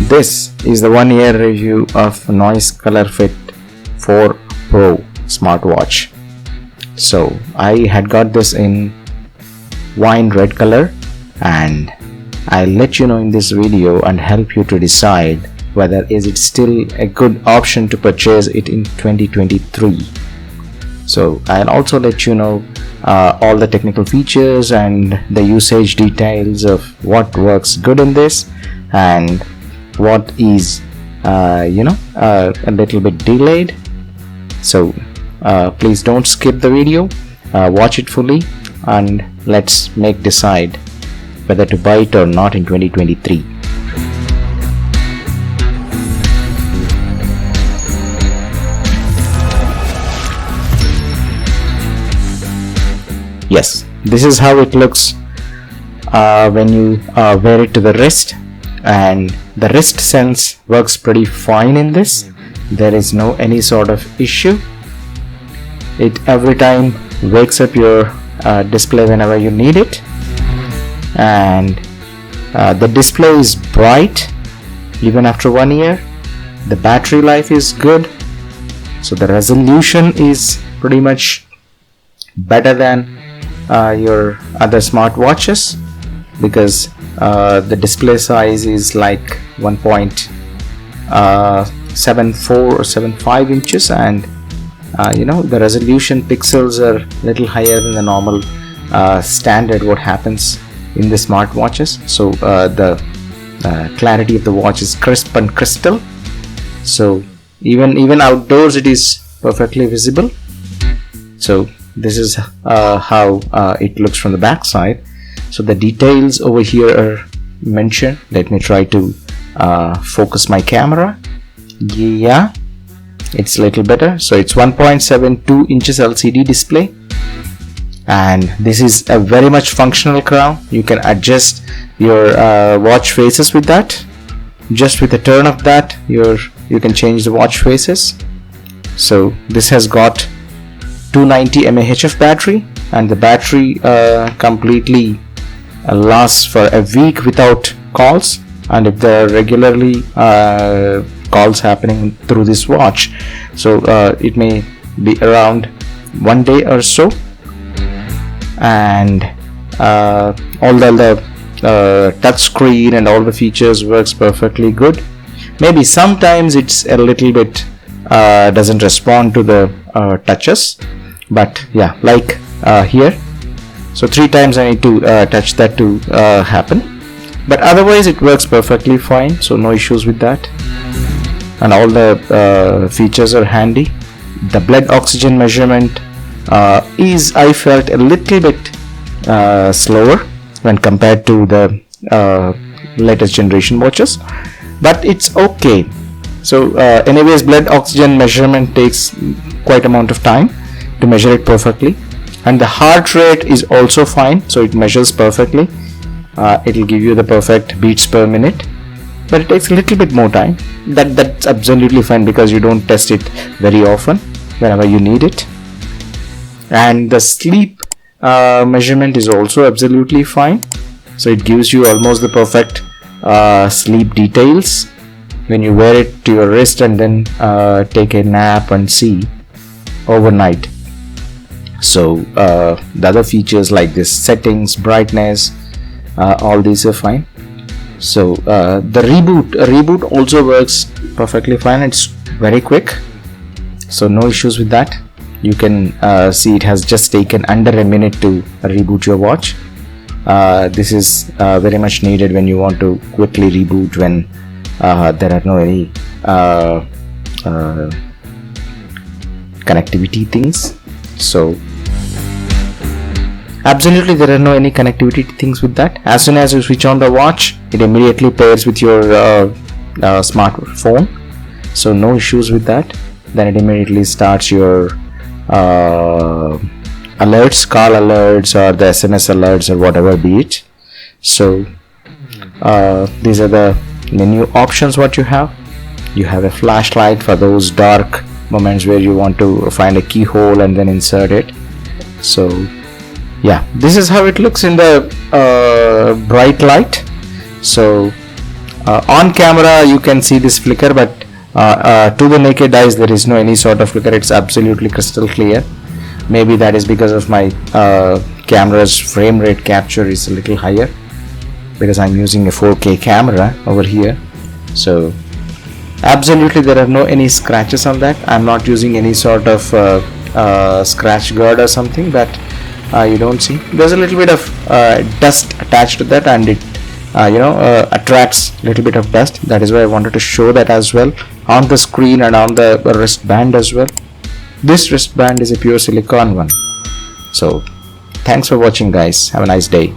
This is the 1 year review of Noise Colorfit 4 Pro smartwatch. So I had got this in wine red color, and I'll let you know in this video and help you to decide whether is it still a good option to purchase it in 2023. So I'll also let you know all the technical features and the usage details of what works good in this and what is a little bit delayed. So please don't skip the video, watch it fully, and let's decide whether to buy it or not in 2023. Yes, this is how it looks when you wear it to the wrist, and the wrist sense works pretty fine in this. There is no any sort of issue. It every time wakes up your display whenever you need it, and the display is bright even after 1 year. The battery life is good, so the resolution is pretty much better than your other smartwatches, because the display size is like 1.74 or 75 inches, and the resolution pixels are little higher than the normal standard what happens in the smartwatches. So the clarity of the watch is crisp and crystal, so even outdoors it is perfectly visible. So this is how it looks from the back side. So the details over here are mentioned. Let me try to focus my camera. Yeah, it's a little better. So it's 1.72 inches LCD display, and this is a very much functional crown. You can adjust your watch faces with that. Just with a turn of that, you can change the watch faces. So this has got 290 mAh of battery, and the battery completely lasts for a week without calls. And if there are regularly calls happening through this watch, so it may be around 1 day or so, and all the touch screen and all the features works perfectly good. Maybe sometimes it's a little bit doesn't respond to the touches, but yeah, like here, so 3 times I need to touch that to happen, but otherwise it works perfectly fine, so no issues with that. And all the features are handy. The blood oxygen measurement is, I felt, a little bit slower when compared to the latest generation watches, but it's okay. So anyways, blood oxygen measurement takes quite amount of time to measure it perfectly, and the heart rate is also fine, so it measures perfectly. It will give you the perfect beats per minute, but it takes a little bit more time. That's absolutely fine, because you don't test it very often, whenever you need it. And the sleep measurement is also absolutely fine, so it gives you almost the perfect sleep details when you wear it to your wrist and then take a nap and see overnight. So the other features like this settings, brightness, all these are fine. So the reboot also works perfectly fine. It's very quick, so no issues with that. You can see it has just taken under a minute to reboot your watch. This is very much needed when you want to quickly reboot when there are no any connectivity things. So absolutely there are no any connectivity things with that. As soon as you switch on the watch, it immediately pairs with your smartphone, so no issues with that. Then it immediately starts your alerts, call alerts, or the SMS alerts, or whatever be it. So these are the menu options what you have. You have a flashlight for those dark moments where you want to find a keyhole and then insert it. So yeah, this is how it looks in the bright light. So On camera you can see this flicker, but to the naked eyes there is no any sort of flicker. It's absolutely crystal clear. Maybe that is because of my camera's frame rate capture is a little higher, because I'm using a 4K camera over here. So absolutely there are no any scratches on that. I'm not using any sort of scratch guard or something that you don't see. There's a little bit of dust attached to that, and it attracts a little bit of dust. That is why I wanted to show that as well on the screen and on the wristband as well. This wristband is a pure silicone one. So thanks for watching, guys. Have a nice day.